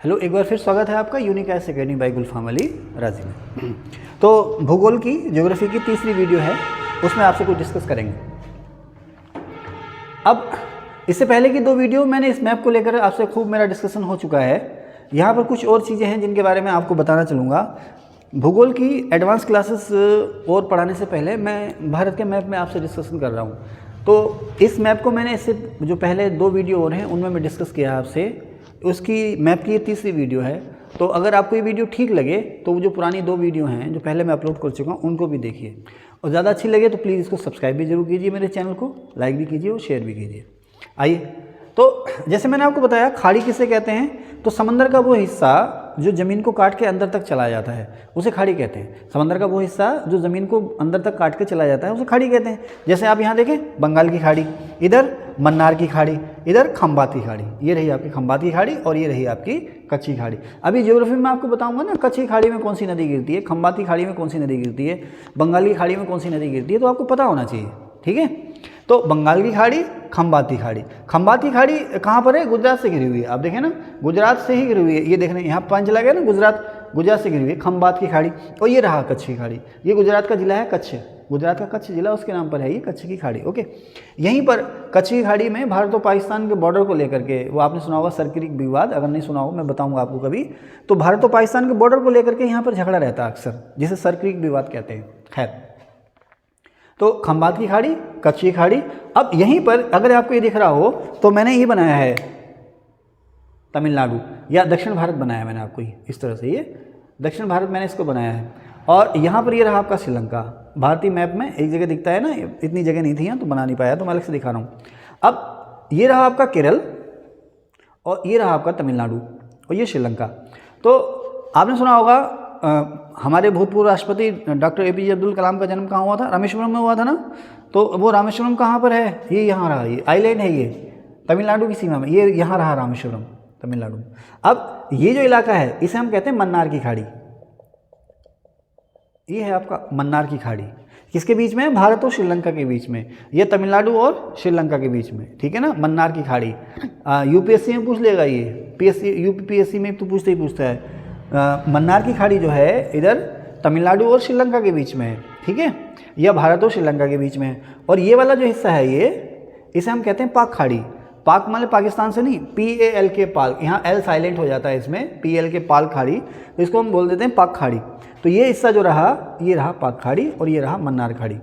Hello, एक बार फिर स्वागत है आपका यूनिक आईएएस अकेडमी बाय गुलफाम अली राजी में। तो भूगोल की ज्योग्राफी की तीसरी वीडियो है, उसमें आपसे कुछ डिस्कस करेंगे। अब इससे पहले की दो वीडियो मैंने इस मैप को लेकर आपसे खूब मेरा डिस्कशन हो चुका है। यहाँ पर कुछ और चीज़ें हैं जिनके बारे में आपको बताना चलूँगा। भूगोल की एडवांस क्लासेस और पढ़ाने से पहले मैं भारत के मैप में आपसे डिस्कशन कर रहा हूँ। तो इस मैप को मैंने इससे जो पहले दो वीडियो और हैं उनमें मैं डिस्कस किया आपसे, उसकी मैप की ये तीसरी वीडियो है। तो अगर आपको ये वीडियो ठीक लगे तो वो जो पुरानी दो वीडियो हैं जो पहले मैं अपलोड कर चुका हूँ उनको भी देखिए, और ज़्यादा अच्छी लगे तो प्लीज़ इसको सब्सक्राइब भी जरूर कीजिए, मेरे चैनल को लाइक भी कीजिए और शेयर भी कीजिए। आइए, तो जैसे मैंने आपको बताया खाड़ी किसे कहते हैं, तो समंदर का वो हिस्सा जो ज़मीन को काट के अंदर तक चला जाता है उसे खाड़ी कहते हैं। समंदर का वो हिस्सा जो ज़मीन को अंदर तक काट के चला जाता है उसे खाड़ी कहते हैं। जैसे आप यहाँ देखें, बंगाल की खाड़ी, इधर मन्नार की खाड़ी, इधर खंबात की खाड़ी, ये रही आपकी खंबात की खाड़ी और ये रही आपकी कच्ची खाड़ी। अभी ज्योग्राफी में आपको बताऊंगा ना, कच्ची खाड़ी में कौन सी नदी गिरती है, खंबात की खाड़ी में कौन सी नदी गिरती है, बंगाल की खाड़ी में कौन सी नदी गिरती है, तो आपको पता होना चाहिए। ठीक है, तो बंगाल की खाड़ी, खंबात की खाड़ी। खंबात की खाड़ी कहाँ पर है? गुजरात से घिरी हुई है। आप देखें ना, गुजरात से ही घिरी हुई है। ये देख रहे हैं, यहाँ पंच लगा ना, गुजरात से घिरी हुई है खंबात की खाड़ी। और ये रहा कच्छ की खाड़ी, ये गुजरात का जिला है कच्छ, गुजरात का कच्छ जिला उसके नाम पर है ये कच्छ की खाड़ी। ओके, यहीं पर कच्छ की खाड़ी में भारत और पाकिस्तान के बॉर्डर को लेकर के, वो आपने सुना होगा सरक्रीक विवाद, अगर नहीं सुना हो मैं बताऊंगा आपको कभी। तो भारत और पाकिस्तान के बॉर्डर को लेकर के यहाँ पर झगड़ा रहता है अक्सर, जिसे सरक्रीक विवाद कहते हैं। खैर, तो खंबात की खाड़ी, कच्छ की खाड़ी। अब यहीं पर अगर आपको ये दिख रहा हो तो मैंने ये बनाया है तमिलनाडु या दक्षिण भारत बनाया मैंने आपको इस तरह से, ये दक्षिण भारत मैंने इसको बनाया है। और यहाँ पर ये रहा आपका श्रीलंका। भारतीय मैप में एक जगह दिखता है ना, इतनी जगह नहीं थी यहाँ तो बना नहीं पाया, तो मैं अलग से दिखा रहा हूँ। अब ये रहा आपका केरल और ये रहा आपका तमिलनाडु और ये श्रीलंका। तो आपने सुना होगा हमारे भूतपूर्व राष्ट्रपति डॉक्टर एपीजे अब्दुल कलाम का जन्म कहाँ हुआ था? रामेश्वरम में हुआ था ना। तो वो रामेश्वरम कहाँ पर है? ये यहाँ रहा, ये आइलैंड है, ये तमिलनाडु की सीमा में, ये यहाँ रहा रामेश्वरम तमिलनाडु। अब ये जो इलाका है इसे हम कहते हैं मन्नार की खाड़ी। ये है आपका मन्नार की खाड़ी, किसके बीच में है? भारत और श्रीलंका के बीच में, ये तमिलनाडु और श्रीलंका के बीच में। ठीक है ना, मन्नार की खाड़ी। यूपीएससी में पूछ लेगा, ये पीएससी यूपीएससी में तो पूछते ही पूछता है। मन्नार की खाड़ी जो है इधर तमिलनाडु और श्रीलंका के बीच में है। ठीक है, यह भारत और श्रीलंका के बीच में है। और ये वाला जो हिस्सा है ये, इसे हम कहते हैं पाक खाड़ी। पाक माने पाकिस्तान से नहीं, PAL के पाल, यहाँ L साइलेंट हो जाता है इसमें, PL के पाल खाड़ी, तो इसको हम बोल देते हैं पाक खाड़ी। तो ये हिस्सा जो रहा, ये रहा पाक खाड़ी और ये रहा मन्नार खाड़ी।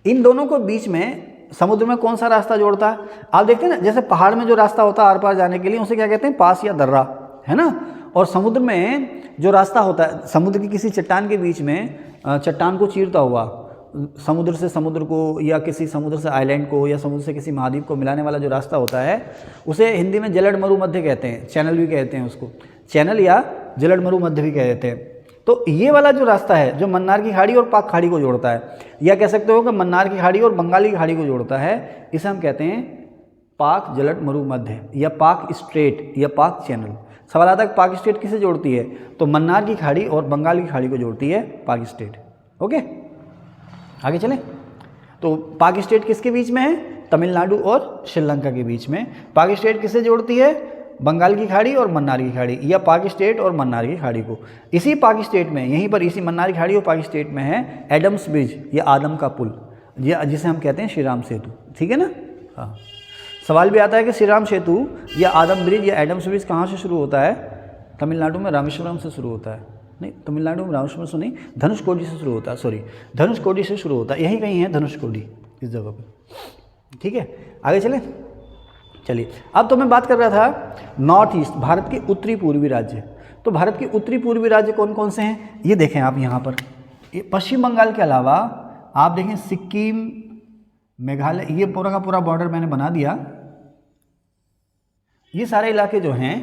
इन दोनों को बीच में समुद्र में कौन सा रास्ता जोड़ता है? आप देखते हैं ना, जैसे पहाड़ में जो रास्ता होता है आर पार जाने के लिए उसे क्या कहते हैं? पास या दर्रा, है ना। और समुद्र में जो रास्ता होता है, समुद्र की किसी चट्टान के बीच में, चट्टान को चीरता हुआ समुद्र से समुद्र को, या किसी समुद्र से आइलैंड को, या समुद्र से किसी महाद्वीप को मिलाने वाला जो रास्ता होता है उसे हिंदी में जलड मरुमध्य कहते हैं, चैनल भी कहते हैं उसको, चैनल या जलड मरुमध्य भी कहते हैं। तो ये वाला जो रास्ता है जो मन्नार की खाड़ी और पाक खाड़ी को जोड़ता है, या कह सकते हो कि मन्नार की खाड़ी और बंगाल की खाड़ी को जोड़ता है, इसे हम कहते हैं पाक जलड मरुमध्य या पाक स्ट्रेट या पाक चैनल। सवाल आता है पाक स्टेट किसे जोड़ती है? तो मन्नार की खाड़ी और बंगाल की खाड़ी को जोड़ती है पाक स्टेट। ओके, आगे चलें। तो पाक स्टेट किसके बीच में है? तमिलनाडु और श्रीलंका के बीच में। पाक स्टेट किसे जोड़ती है? बंगाल की खाड़ी और मन्नार की खाड़ी, या पाक स्टेट और मन्नार की खाड़ी को। इसी पाक स्टेट में, यहीं पर इसी मन्नार की खाड़ी और पाक स्टेट में है एडम्स ब्रिज या आदम का पुल, जिसे हम कहते हैं श्री राम सेतु। ठीक है ना। हाँ, सवाल भी आता है कि श्री राम सेतु या आदम ब्रिज या एडम्स ब्रिज कहाँ से शुरू होता है? तमिलनाडु में रामेश्वरम से शुरू होता है। नहीं, तमिलनाडु में रामेश्वरम से नहीं, धनुषकोडी से शुरू होता है, सॉरी, धनुषकोडी से शुरू होता है, यहीं कहीं है धनुषकोडी इस जगह पे। ठीक है, आगे चलें। चलिए, अब तो मैं बात कर रहा था नॉर्थ ईस्ट, भारत के उत्तरी पूर्वी राज्य। तो भारत के उत्तरी पूर्वी राज्य कौन कौन से हैं ये देखें आप यहाँ पर। पश्चिम बंगाल के अलावा आप देखें सिक्किम, मेघालय, ये पूरा का पूरा बॉर्डर मैंने बना दिया। ये सारे इलाके जो हैं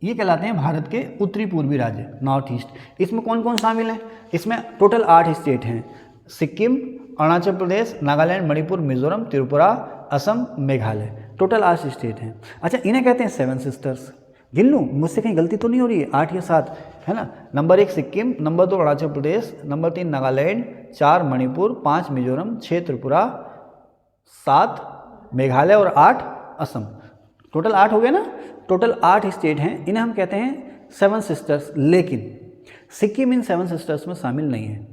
ये कहलाते हैं भारत के उत्तरी पूर्वी राज्य, नॉर्थ ईस्ट। इसमें कौन कौन शामिल हैं? इसमें टोटल 8 स्टेट हैं, सिक्किम, अरुणाचल प्रदेश, नागालैंड, मणिपुर, मिजोरम, त्रिपुरा, असम, मेघालय, टोटल 8 स्टेट हैं। अच्छा, इन्हें कहते हैं 7 सिस्टर्स। गिन लूँ, मुझसे कहीं गलती तो नहीं हो रही है? 8 या 7 है ना। Number 1 Sikkim, number 2 Arunachal Pradesh, number 3 Nagaland, 4 Manipur, 5 Mizoram, 6 Tripura, 7 Meghalaya और 8 असम। टोटल 8 हो गए ना। टोटल 8 स्टेट हैं, इन्हें हम कहते हैं 7 सिस्टर्स, लेकिन सिक्किम इन 7 सिस्टर्स में शामिल नहीं है।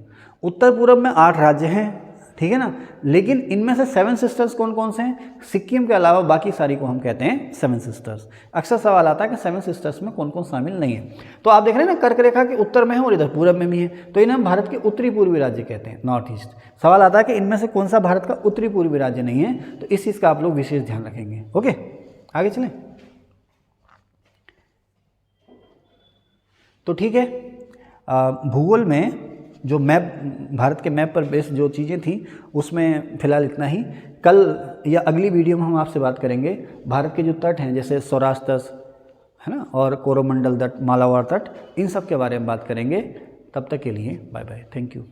उत्तर पूर्व में 8 राज्य हैं, ठीक है ना, लेकिन इनमें से 7 सिस्टर्स कौन कौन से हैं? सिक्किम के अलावा बाकी सारी को हम कहते हैं 7 सिस्टर्स। अक्सर सवाल आता है कि 7 सिस्टर्स में कौन कौन शामिल नहीं है। तो आप देख रहे हैं ना, कर्क रेखा के उत्तर में है और इधर पूरब में भी है, तो इन्हें हम भारत के उत्तरी पूर्वी राज्य कहते हैं, नॉर्थ ईस्ट। सवाल आता है कि इनमें से कौन सा भारत का उत्तरी पूर्वी राज्य नहीं है, तो इस चीज़ का आप लोग विशेष ध्यान रखेंगे। ओके, आगे चलें। तो ठीक है, भूगोल में जो मैप, भारत के मैप पर बेस्ड जो चीज़ें थी उसमें फ़िलहाल इतना ही। कल या अगली वीडियो में हम आपसे बात करेंगे भारत के जो तट हैं, जैसे सौराष्ट्र तट है ना, और कोरोमंडल तट, मालाबार तट, इन सब के बारे में बात करेंगे। तब तक के लिए बाय बाय, थैंक यू।